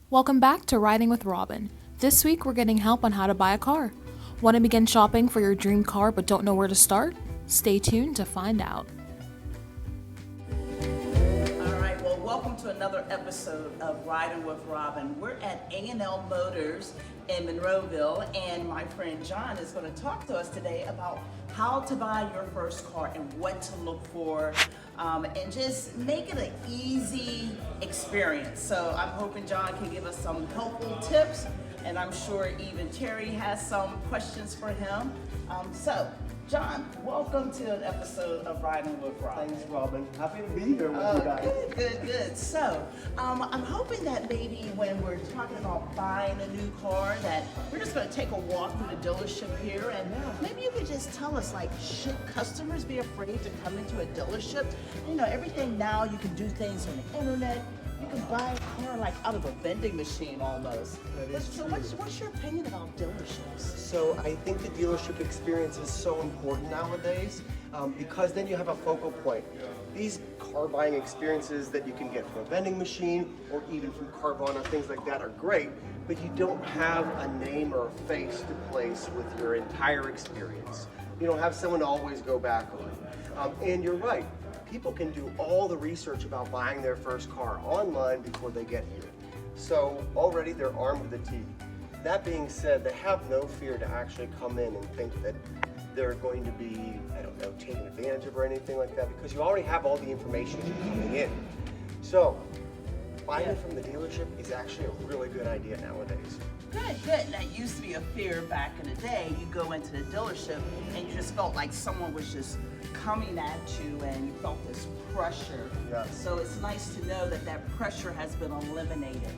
Welcome back to Riding with Robin. This week we're getting help on how to buy a car. Want to begin shopping for your dream car but don't know where to start? Stay tuned to find out. All right, well, welcome to another episode of Riding with Robin. We're at A&L Motors in Monroeville, and my friend John is going to talk to us today about how to buy your first car and what to look for, and just make it an easy experience. So I'm hoping John can give us some helpful tips, and I'm sure even Terry has some questions for him. So, John, welcome to an episode of Riding with Robin. Thanks, Robin. Happy to be here with you guys. Good. So, I'm hoping that maybe when we're talking about buying a new car, that we're just going to take a walk through the dealership here, and maybe you could just tell us, like, should customers be afraid to come into a dealership? You know, everything now, you can do things on the internet. You can buy a car like out of a vending machine almost. So what's your opinion about dealerships? So I think the dealership experience is so important nowadays because then you have a focal point. These car buying experiences that you can get from a vending machine or even from Carvana, things like that are great, but you don't have a name or a face to place with your entire experience. You don't have someone to always go back on. And you're right. People can do all the research about buying their first car online before they get here. So already they're armed with a teeth. That being said, they have no fear to actually come in and think that they're going to be, taken advantage of or anything like that, because you already have all the information coming in. So buying it from the dealership is actually a really good idea nowadays. Good. That used to be a fear back in the day. You go into the dealership and you just felt like someone was just coming at you and you felt this pressure. Yes. So it's nice to know that that pressure has been eliminated.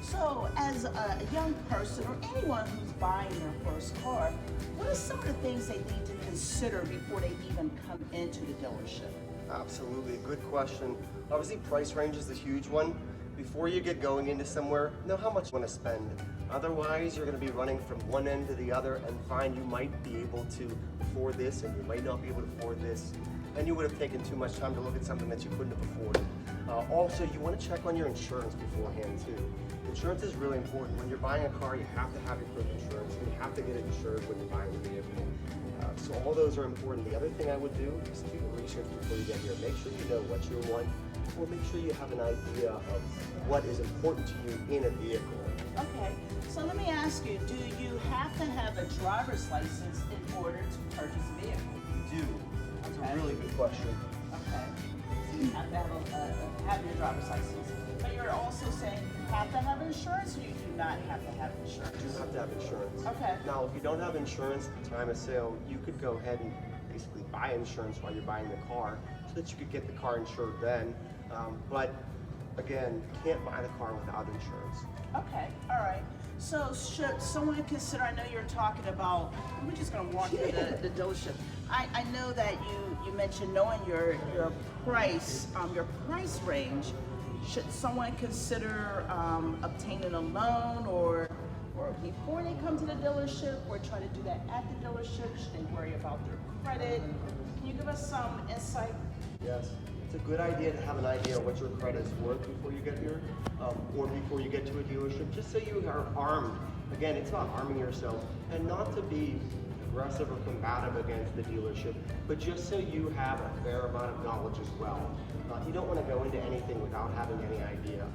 So as a young person or anyone who's buying their first car, what are some of the things they need to consider before they even come into the dealership? Absolutely, good question. Obviously, price range is a huge one. Before you get going into somewhere, know how much you want to spend. Otherwise, you're going to be running from one end to the other and find you might be able to afford this and you might not be able to afford this. And you would have taken too much time to look at something that you couldn't have afforded. Also, you want to check on your insurance beforehand too. Insurance is really important. When you're buying a car, you have to have your proof insurance and you have to get it insured when you're buying the vehicle. So all those are important. The other thing I would do is do the research before you get here. Make sure you know what you want, or make sure you have an idea of what is important to you in a vehicle. Okay, so let me ask you, do you have to have a driver's license in order to purchase a vehicle? You do. That's a really good question. Okay, so you have to have your driver's license, but you're also saying you have to have insurance, or you do not have to have insurance? You do have to have insurance. Okay. Now, if you don't have insurance at the time of sale, you could go ahead and basically buy insurance while you're buying the car so that you could get the car insured then. But again, you can't buy the car without insurance. Okay, all right. So should someone consider, I know you're talking about, we're just gonna walk through the dealership. I know that you mentioned knowing your price range. Should someone consider obtaining a loan or before they come to the dealership, or try to do that at the dealership? Should they worry about their credit? Can you give us some insight? Yes. It's a good idea to have an idea of what your credit is worth before you get here, or before you get to a dealership, just so you are armed. Again, it's about arming yourself, and not to be aggressive or combative against the dealership, but just so you have a fair amount of knowledge as well. You don't want to go into anything without having any idea.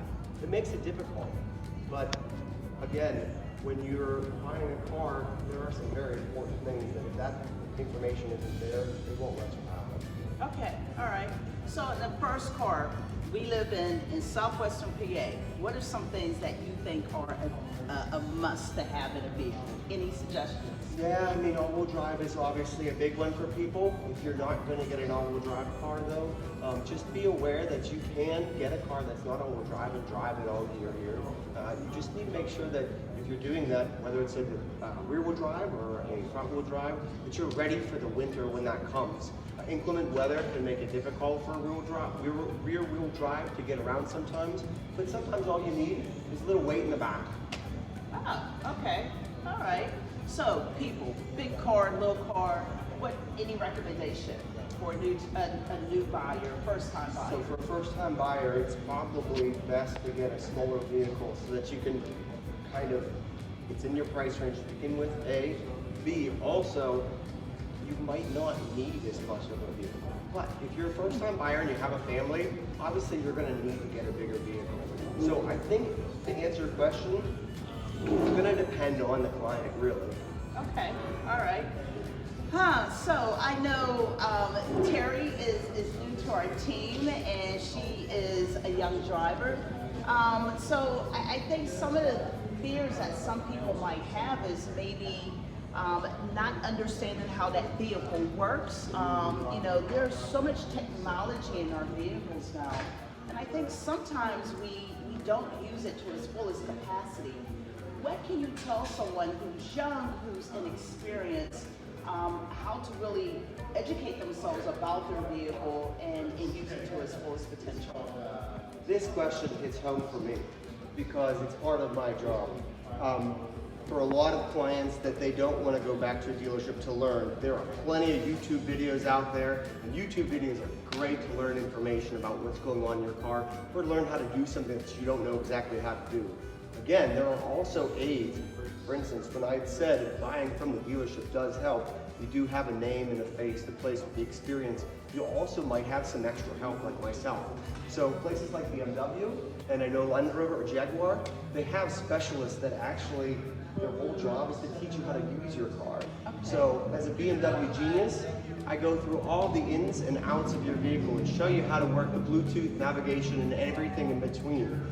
It makes it difficult, but again, when you're buying a car, there are some very important things that if that information isn't there, they won't let you have it. Okay, all right. So the first car, we live in southwestern PA. What are some things that you think are a must to have in a vehicle? Any suggestions? Yeah, I mean, all-wheel drive is obviously a big one for people. If you're not going to get an all-wheel drive car, though, just be aware that you can get a car that's not all-wheel drive and drive it all year here. You just need to make sure that if you're doing that, whether it's a rear-wheel drive or a front-wheel drive, that you're ready for the winter when that comes. Inclement weather can make it difficult for a rear-wheel drive to get around sometimes, but sometimes all you need is a little weight in the back. Ah, okay, all right. So people, big car, little car, what any recommendation for a new buyer, first time buyer? So for a first time buyer, it's probably best to get a smaller vehicle so that you can kind of, it's in your price range to begin with, A. B, also, you might not need as much of a vehicle. But if you're a first time buyer and you have a family, obviously you're gonna need to get a bigger vehicle. So I think to answer your question, it's gonna depend on the client, really. Okay, all right. So I know Terry is new to our team and she is a young driver. So I think some of the fears that some people might have is maybe not understanding how that vehicle works. You know, there's so much technology in our vehicles now, and I think sometimes we don't use it to its fullest capacity. What can you tell someone who's young, who's inexperienced, how to really educate themselves about their vehicle and use it to its fullest potential? This question hits home for me because it's part of my job. For a lot of clients that they don't want to go back to a dealership to learn, there are plenty of YouTube videos out there, and YouTube videos are great to learn information about what's going on in your car or learn how to do something that you don't know exactly how to do. Again, there are also aids. For instance, when I said buying from the dealership does help, you do have a name and a face, the place with the experience. You also might have some extra help like myself. So places like BMW, and I know Land Rover or Jaguar, they have specialists that actually, their whole job is to teach you how to use your car. Okay. So as a BMW genius, I go through all the ins and outs of your vehicle and show you how to work the Bluetooth, navigation, and everything in between.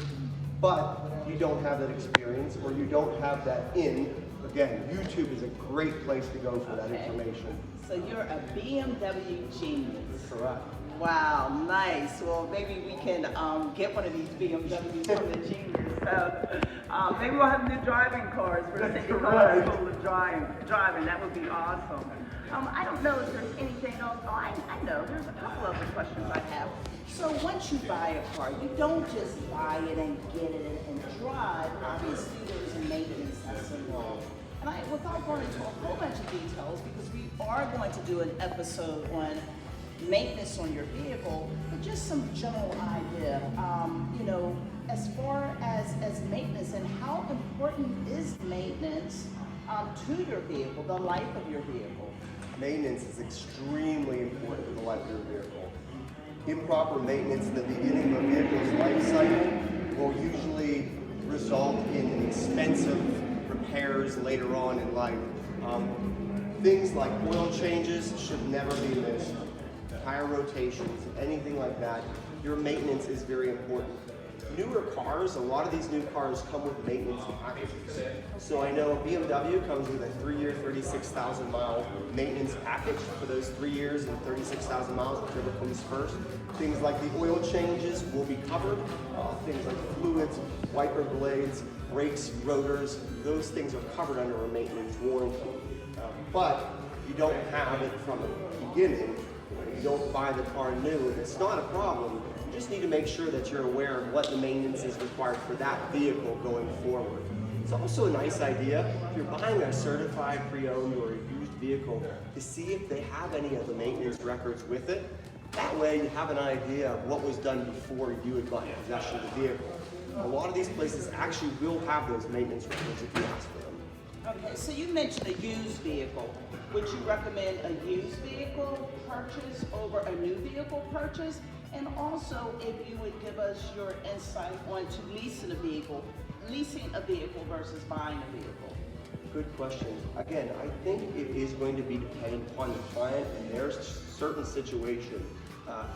But you don't have that experience or you don't have that in, again, YouTube is a great place to go for that information. So you're a BMW genius. Correct. Wow, nice. Well, maybe we can get one of these BMWs from the genius. So maybe we'll have new driving cars for the city cars full of driving. That would be awesome. I don't know if there's anything else. Oh, I know. There's a couple other questions I have. So once you buy a car, you don't just buy it and get it and drive. Obviously, there's a maintenance that's involved. And without going into a whole bunch of details, because we are going to do an episode on maintenance on your vehicle, but just some general idea, you know, as far as maintenance and how important is maintenance to your vehicle, the life of your vehicle? Maintenance is extremely important to the life of your vehicle. Improper maintenance at the beginning of a vehicle's life cycle will usually result in expensive repairs later on in life. Things like oil changes should never be missed. Tire rotations, anything like that. Your maintenance is very important. Newer cars, a lot of these new cars come with maintenance packages. So I know BMW comes with a 3-year, 36,000 mile maintenance package for those 3 years and 36,000 miles, whichever comes first. Things like the oil changes will be covered. Things like fluids, wiper blades, brakes, rotors, those things are covered under a maintenance warranty. But you don't have it from the beginning. You don't buy the car new, and it's not a problem. You just need to make sure that you're aware of what the maintenance is required for that vehicle going forward. It's also a nice idea, if you're buying a certified pre-owned or a used vehicle, to see if they have any of the maintenance records with it. That way you have an idea of what was done before you had gotten possession of the vehicle. A lot of these places actually will have those maintenance records if you ask for them. Okay, so you mentioned a used vehicle. Would you recommend a used vehicle purchase over a new vehicle purchase? And also, if you would give us your insight on to leasing a vehicle versus buying a vehicle. Good question. Again, I think it is going to be dependent upon the client and their certain situation.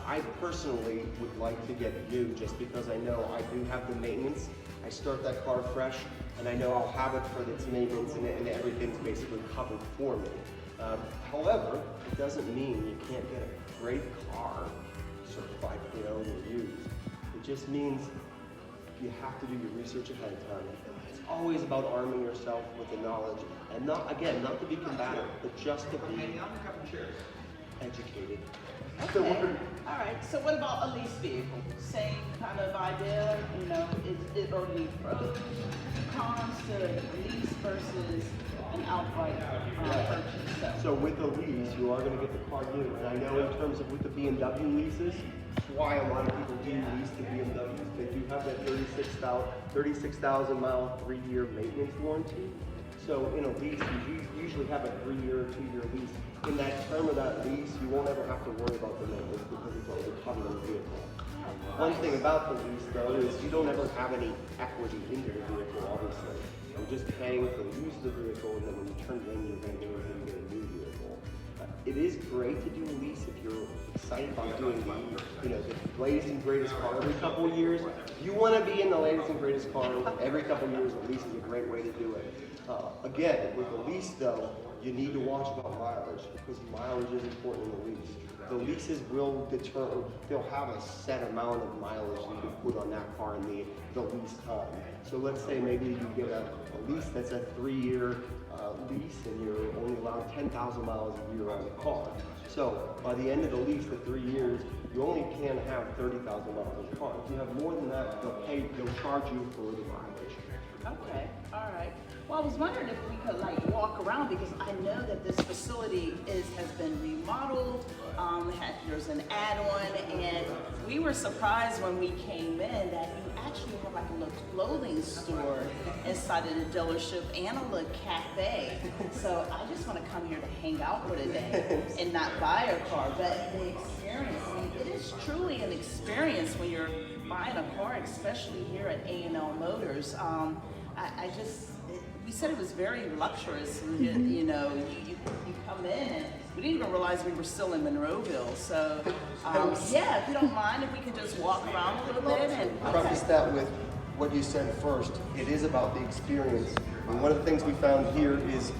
I personally would like to get new just because I know I do have the maintenance. I start that car fresh and I know I'll have it for its maintenance and everything's basically covered for me. However, it doesn't mean you can't get a great car certified pre-owned or used. It just means you have to do your research ahead of time. It's always about arming yourself with the knowledge and not to be combative, but just to be educated. Okay. All right. So what about a lease vehicle? Same kind of idea, you know, is it or lease road? cons to lease versus an outright purchase? So with a lease, you are going to get the car new. And I know in terms of with the BMW leases, that's why a lot of people do lease the BMWs. They do have that 36,000 mile, 3-year maintenance warranty. So in a lease, you usually have a 3-year or 2-year lease. In that term of that lease, you won't ever have to worry about the maintenance because it's already covered in the vehicle. One thing about the lease, though, is you don't ever have any equity in your vehicle, obviously. You're just paying for the use of the vehicle, and then when you turn it in, you're going to go and get a new vehicle. It is great to do a lease if you're excited about doing the latest and greatest car every couple of years. If you want to be in the latest and greatest car every couple of years, a lease is a great way to do it. Again, with a lease, though, you need to watch about mileage because mileage is important in the lease. The leases will determine, they'll have a set amount of mileage you can put on that car in the lease time. So let's say maybe you get a lease that's a 3-year lease and you're only allowed 10,000 miles a year on the car. So by the end of the lease, the 3 years, you only can have 30,000 miles on the car. If you have more than that, they'll charge you for the mileage. Okay, all right. Well, I was wondering if we could walk around because I know that this facility has been remodeled. There's an add-on, and we were surprised when we came in that you actually have like a little clothing store inside of the dealership and a little cafe. So I just want to come here to hang out for the day and not buy a car, but the experience. I mean, it is truly an experience when you're buying a car, especially here at A&L Motors. We said it was very luxurious. You come in and we didn't even realize we were still in Monroeville. So yeah, if you don't mind, if we could just walk around a little bit and Preface that with what you said first. It is about the experience. And one of the things we found here is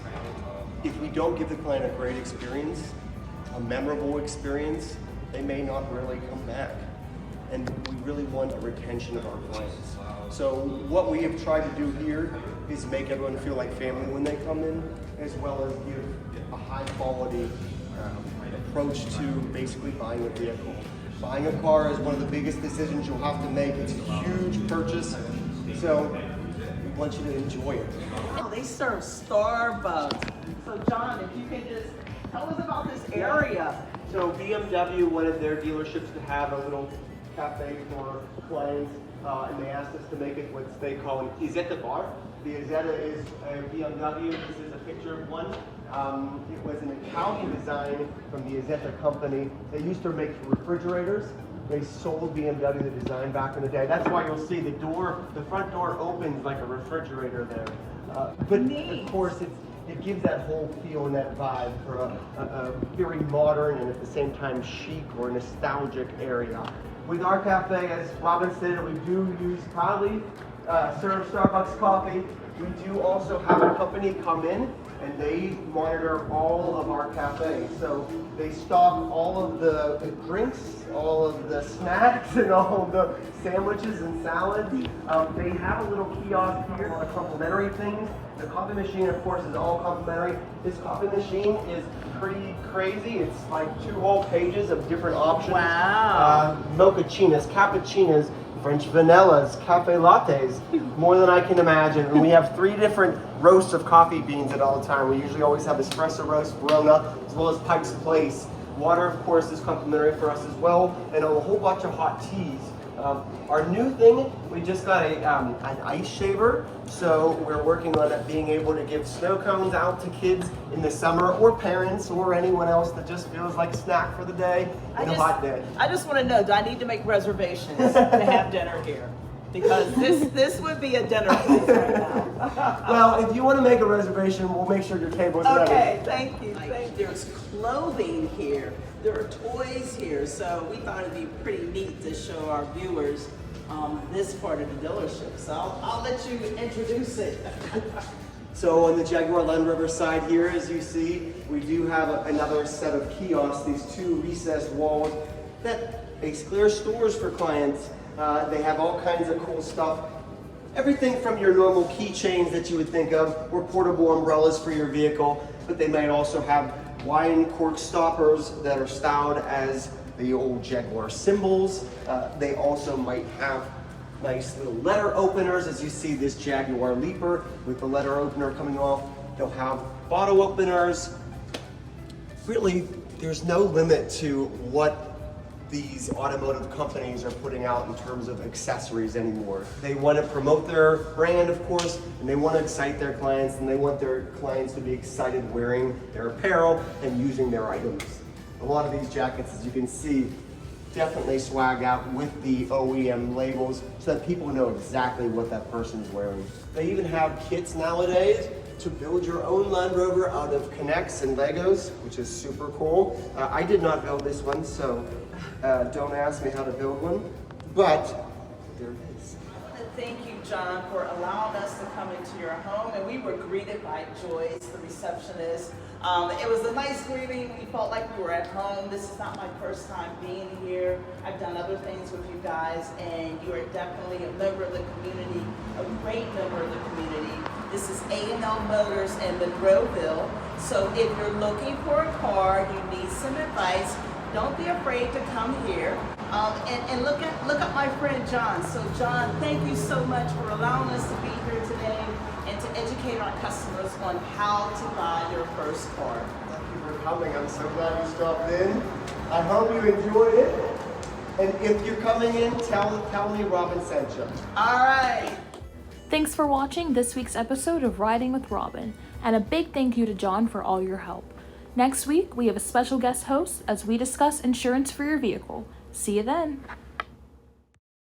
if we don't give the client a great experience, a memorable experience, they may not really come back. And we really want a retention of our clients. So what we have tried to do here is make everyone feel like family when they come in, as well as give a high quality approach to basically buying a vehicle. Buying a car is one of the biggest decisions you'll have to make. It's a huge purchase, so we want you to enjoy it. oh, they serve Starbucks. So John, if you can just tell us about this area. So BMW wanted their dealerships to have a little cafe for clients, and they asked us to make it what they call an Isetta bar. The Isetta is a BMW. This is a picture of one. It was an Italian design from the Isetta company. They used to make refrigerators. They sold BMW the design back in the day. That's why you'll see the front door opens like a refrigerator there. But of course, it gives that whole feel and that vibe for a very modern and at the same time chic or nostalgic area. With our cafe, as Robin said, we do proudly serve Starbucks coffee. We do also have a company come in and they monitor all of our cafes. So they stock all of the drinks, all of the snacks, and all of the sandwiches and salads. They have a little kiosk here, a lot of complimentary things. The coffee machine, of course, is all complimentary. This coffee machine is pretty crazy. It's like 2 whole pages of different options. Wow. Mochachinas, cappuccinos, French vanillas, cafe lattes, more than I can imagine. And we have 3 different roasts of coffee beans at all time. We usually always have espresso roast, Verona, as well as Pike's Place. Water, of course, is complimentary for us as well, and a whole bunch of hot teas. Our new thing, we just got an ice shaver, so we're working on it being able to give snow cones out to kids in the summer, or parents, or anyone else that just feels like a snack for the day in a hot day. I just want to know, do I need to make reservations to have dinner here? Because this would be a dinner place right now. Well, if you want to make a reservation, we'll make sure your table is ready. Okay, thank you. There's clothing here. There are toys here, so we thought it'd be pretty neat to show our viewers this part of the dealership. So I'll let you introduce it. So on the Jaguar Land Rover side here, as you see, we do have another set of kiosks, these 2 recessed walls that basically are stores for clients. They have all kinds of cool stuff. Everything from your normal keychains that you would think of, or portable umbrellas for your vehicle, but they might also have wine cork stoppers that are styled as the old Jaguar symbols. They also might have nice little letter openers, as you see this Jaguar Leaper with the letter opener coming off. They'll have bottle openers. Really, there's no limit to what these automotive companies are putting out in terms of accessories anymore. They want to promote their brand, of course, and they want to excite their clients, and they want their clients to be excited wearing their apparel and using their items. A lot of these jackets, as you can see, definitely swag out with the OEM labels so that people know exactly what that person is wearing. They even have kits nowadays to build your own Land Rover out of Connects and Legos, which is super cool. I did not build this one, so don't ask me how to build one, but there it is. Thank you, John, for allowing us to come into your home, and we were greeted by Joyce, the receptionist. It was a nice greeting. We felt like we were at home. This is not my first time being here. I've done other things with you guys, and you are definitely a member of the community, a great member of the community. This is A&L Motors in Monroeville. So if you're looking for a car, you need some advice, don't be afraid to come here. And look at my friend John. So John, thank you so much for allowing us to be here today and to educate our customers on how to buy your first car. Thank you for coming. I'm so glad you stopped in. I hope you enjoyed it. And if you're coming in, tell me Robin sent you. All right. Thanks for watching this week's episode of Riding with Robin, and a big thank you to John for all your help. Next week, we have a special guest host as we discuss insurance for your vehicle. See you then.